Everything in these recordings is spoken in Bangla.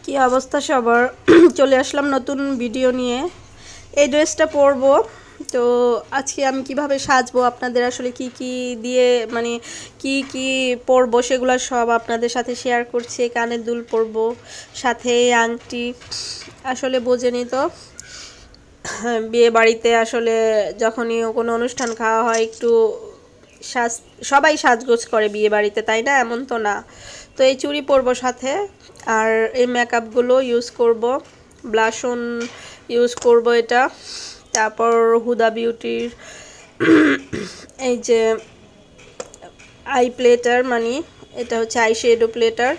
কি অবস্থা সবার চলে আসলাম নতুন ভিডিও নিয়ে। এই ড্রেসটা পরবো, তো আজকে আমি কিভাবে সাজবো, আপনাদের আসলে কি কি দিয়ে মানে কি কি পরবো সেগুলো সব আপনাদের সাথে শেয়ার করছি। কানের দুল পরবো, সাথে আংটি। আসলে বোঝেনি তো, বিয়ে বাড়িতে আসলে যখনই কোনো অনুষ্ঠান খাওয়া হয় একটু সবাই সাজগোজ করে বিয়ে বাড়িতে, তাই না? এমন তো না। তো এই চুড়ি পরবো সাথে, আর এই মেকআপগুলো ইউজ করব, ব্লাশ অন ইউজ করব এটা। তারপর হুদা বিউটির এই যে আই প্লেটার, মানে এটা হচ্ছে আই শ্যাডো প্লেটার।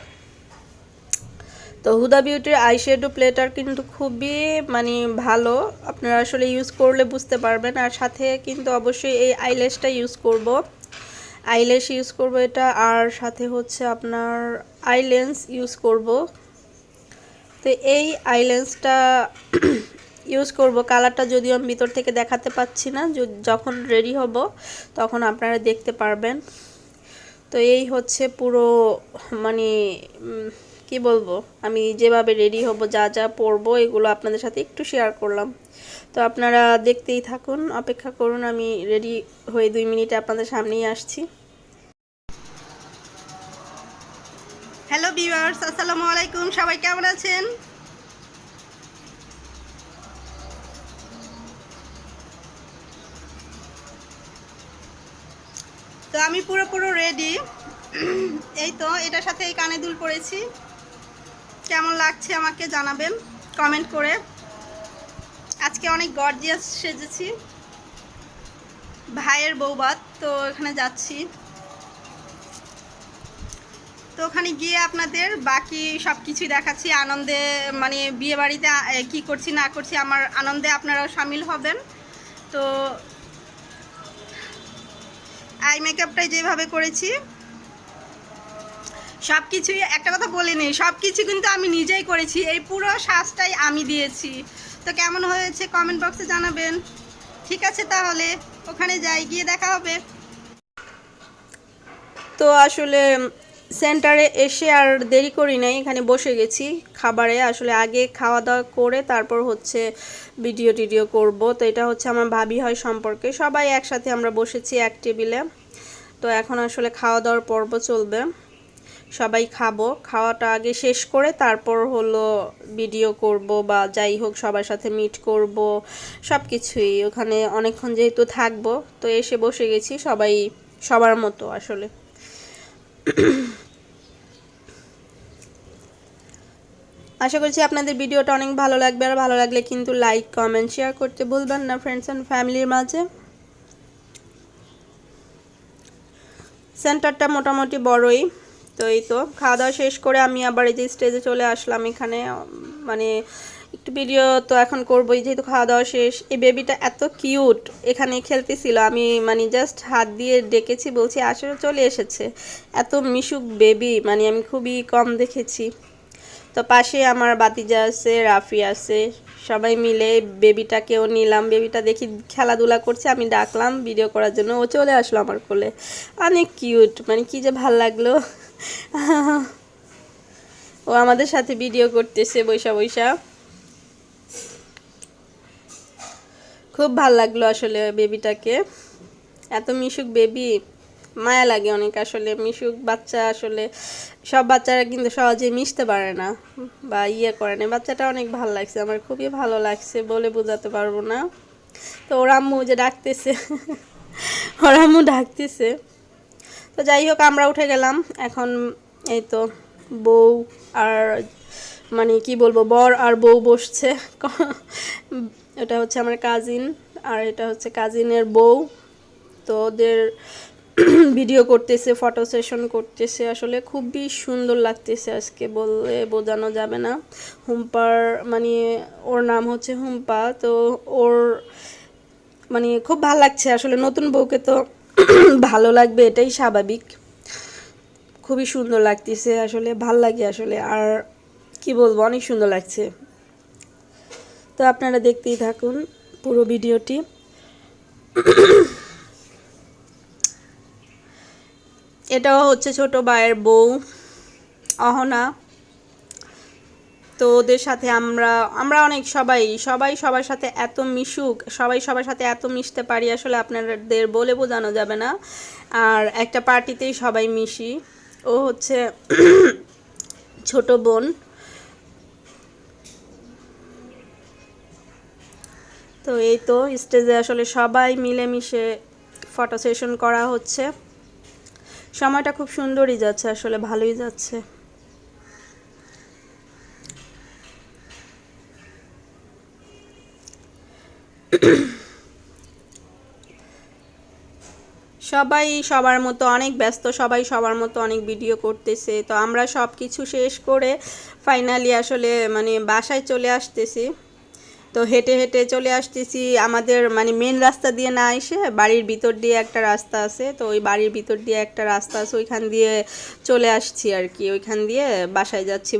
তো হুদা বিউটির আই শ্যাডো প্লেটার কিন্তু খুবই মানে ভালো, আপনারা আসলে ইউজ করলে বুঝতে পারবেন। আর সাথে কিন্তু অবশ্যই এই আইল্যাশটা ইউজ করব, আইল্যাশ ইউজ করব এটা। আর সাথে হচ্ছে আপনার আইলেন্স ইউজ করব। তো এই আইল্যান্সটা ইউজ করব, কালারটা যদিও আমি ভিতর থেকে দেখাতে পাচ্ছি না, যখন রেডি হব তখন আপনারা দেখতে পারবেন। তো এই হচ্ছে পুরো মানে কি বলবো, আমি যেভাবে রেডি হব, যা যা পরবো এগুলো আপনাদের সাথে একটু শেয়ার করলাম। তো আপনারা দেখতেই থাকুন, অপেক্ষা করুন, আমি রেডি হয়ে 2 মিনিটে আপনাদের সামনেই আসছি। হ্যালো ভিউয়ার্স, আসসালামু আলাইকুম, সবাই কেমন আছেন? তো আমি পুরো রেডি। এই তো এটার সাথে এই কানে দুল পরেছি, কেমন লাগছে আমাকে জানাবেন কমেন্ট করে। আজকে অনেক গর্জিয়াস সেজেছি, ভাইয়ের বৌভাত, তো এখানে যাচ্ছি। তো ওখানে গিয়ে আপনাদের বাকি সব কিছুই দেখাচ্ছি। আনন্দে মানে বিয়ে বাড়িতে কী করছি না করছি, আমার আনন্দে আপনারাও সামিল হবেন। তো আই মেকআপটাই যেভাবে করেছি, সব কিছুই একটা কথা বলে নেই, সব কিছু কিন্তু আমি নিজেই করেছি, এই পুরো সাজটাই আমি দিয়েছি। তো কেমন হয়েছে কমেন্ট বক্সে জানাবেন। ঠিক আছে, তাহলে ওখানে যাই, গিয়ে দেখা হবে। তো আসলে সেন্টারে এসে আর দেরি করি নাই, এখানে বসে গেছি খাবারে। আসলে আগে খাওয়া দাওয়া করে তারপর হচ্ছে ভিডিও টিডিও করব। তো এটা হচ্ছে আমার ভাবি হয় সম্পর্কে, সবাই একসাথে আমরা বসেছি এক টেবিলে। তো এখন আসলে খাওয়া দাওয়ার পর্ব চলবে, সবাই খাবো, খাওয়াটা আগে শেষ করে তারপর হলো ভিডিও করব বা যাই হোক সবার সাথে মিট করব, সব কিছুই। ওখানে অনেকক্ষণ যেহেতু থাকবো, তো এসে বসে গেছি সবাই সবার মতো আসলে। আশা করছি আপনাদের ভিডিওটা অনেক ভালো লাগবে, আর ভালো লাগলে কিন্তু লাইক কমেন্ট শেয়ার করতে ভুলবেন না ফ্রেন্ডস অ্যান্ড ফ্যামিলির মাঝে। সেন্টারটা মোটামুটি বড়ই। তো এই তো খাওয়া দাওয়া শেষ করে আমি আবার এই যে স্টেজে চলে আসলাম। এখানে মানে একটু ভিডিও তো এখন করবোই, যেহেতু খাওয়া দাওয়া শেষ। এই বেবিটা এত কিউট, এখানে খেলতেছিল, আমি মানে জাস্ট হাত দিয়ে ডেকেছি, বলছি আসলে চলে এসেছে। এত মিশুক বেবি মানে আমি খুবই কম দেখেছি। তো পাশে আমার বাতিজা আছে, রাফি আছে, সবাই মিলে বেবিটাকেও নিলাম। বেবিটা দেখি খেলাধুলা করছে, আমি ডাকলাম ভিডিও করার জন্য, ও চলে আসলো আমার কোলে। অনেক কিউট, মানে কি যে ভাল লাগলো। ও আমাদের সাথে ভিডিও করতেছে বৈশা বৈশা, খুব ভাল লাগলো আসলে বেবিটাকে। এত মিশুক বেবি, মায়া লাগে অনেক আসলে। মিশুক বাচ্চা আসলে সব বাচ্চারা কিন্তু সহজে মিশতে পারে না বা ইয়ে করে না। বাচ্চাটা অনেক ভালো লাগছে, আমার খুবই ভালো লাগছে, বলে বোঝাতে পারবো না। তো ওর আম্মু যে ডাকতেছে, ওর আম্মু ডাকতেছে। তো যাই হোক আমরা উঠে গেলাম এখন। এই তো বউ আর মানে কি বলবো, বর আর বউ বসছে। এটা হচ্ছে আমার কাজিন, আর এটা হচ্ছে কাজিনের বউ। তো ওদের ভিডিও করতেছে, ফটো সেশন করতেছে, আসলে খুবই সুন্দর লাগতেছে আজকে, বললে বোঝানো যাবে না। হুম্পার মানে ওর নাম হচ্ছে হুম্পা। তো ওর মানে খুব ভালো লাগছে আসলে, নতুন বউকে তো ভালো লাগবে, এটাই স্বাভাবিক। খুবই সুন্দর লাগতেছে আসলে, ভাল লাগে আসলে। আর কি বলবো, অনেক সুন্দর লাগছে। তো আপনারা দেখতেই থাকুন পুরো ভিডিওটি। এটাও হচ্ছে ছোট ভাইয়ের বউ অহনা। তো ওদের সাথে আমরা অনেক সবাই সবার সাথে এত মিশুক, সবাই সবার সাথে এত মিশতে পারি আসলে আপনাদের বলে বোঝানো যাবে না। আর একটা পার্টিতেই সবাই মিশি। ও হচ্ছে ছোট বোন। তো এই তো স্টেজে আসলে সবাই মিলেমিশে ফটো সেশন করা হচ্ছে। সময়টা খুব সুন্দরই যাচ্ছে, আসলে ভালোই যাচ্ছে। সবাই সবার মতো অনেক ব্যস্ত, সবাই সবার মতো অনেক ভিডিও করতেছে। তো আমরা সব কিছু শেষ করে ফাইনালি আসলে মানে বাসায় চলে আসতেছি। তো হেঁটে হেঁটে চলে আসতেছি, আমাদের মানে মেন রাস্তা দিয়ে না এসে বাড়ির ভিতর দিয়ে একটা রাস্তা আছে। তো ওই বাড়ির ভিতর দিয়ে একটা রাস্তা আছে, ওইখান দিয়ে চলে আসছি আর কি। ওইখান দিয়ে বাসায় যাচ্ছি,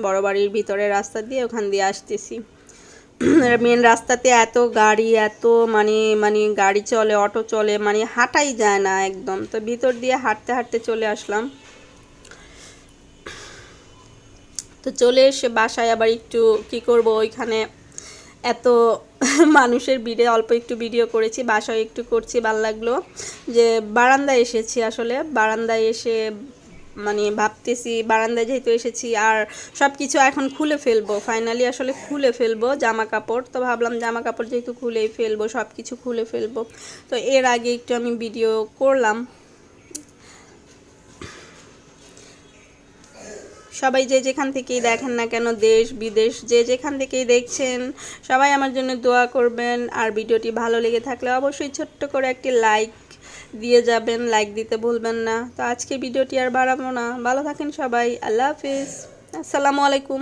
বড় বাড়ির ভিতরের রাস্তা দিয়ে ওখান দিয়ে আসতেছি। মেন রাস্তাতে এত গাড়ি, এত মানে গাড়ি চলে, অটো চলে, মানে হাঁটাই যায় না একদম। তো ভিতর দিয়ে হাঁটতে হাঁটতে চলে আসলাম। তো চলে এসে বাসায় আবার একটু কি করব, ওইখানে এত মানুষের ভিড়ে অল্প একটু ভিডিও করেছি, বাসায় একটু করছি। ভালো লাগলো যে বারান্দায় এসেছি, আসলে বারান্দায় এসে মানে ভাবতেছি বারান্দায় যেহেতু এসেছি আর সব কিছু এখন খুলে ফেলবো, ফাইনালি আসলে খুলে ফেলবো জামা কাপড়। তো ভাবলাম জামা কাপড় যেহেতু খুলেই ফেলবো, সব কিছু খুলে ফেলবো। তো এর আগে একটু আমি ভিডিও করলাম। সবাই যে যেখান থেকেই দেখেন না কেন, দেশ বিদেশ যে যেখান থেকেই দেখছেন, সবাই আমার জন্য দোয়া করবেন। আর ভিডিওটি ভালো লেগে থাকলে অবশ্যই ছোট্ট করে একটি লাইক দিয়ে যাবেন, লাইক দিতে ভুলবেন না। তো আজকে ভিডিওটি আর বাড়াবো না, ভালো থাকেন সবাই, আল্লাহ হাফিজ, আসসালামু আলাইকুম।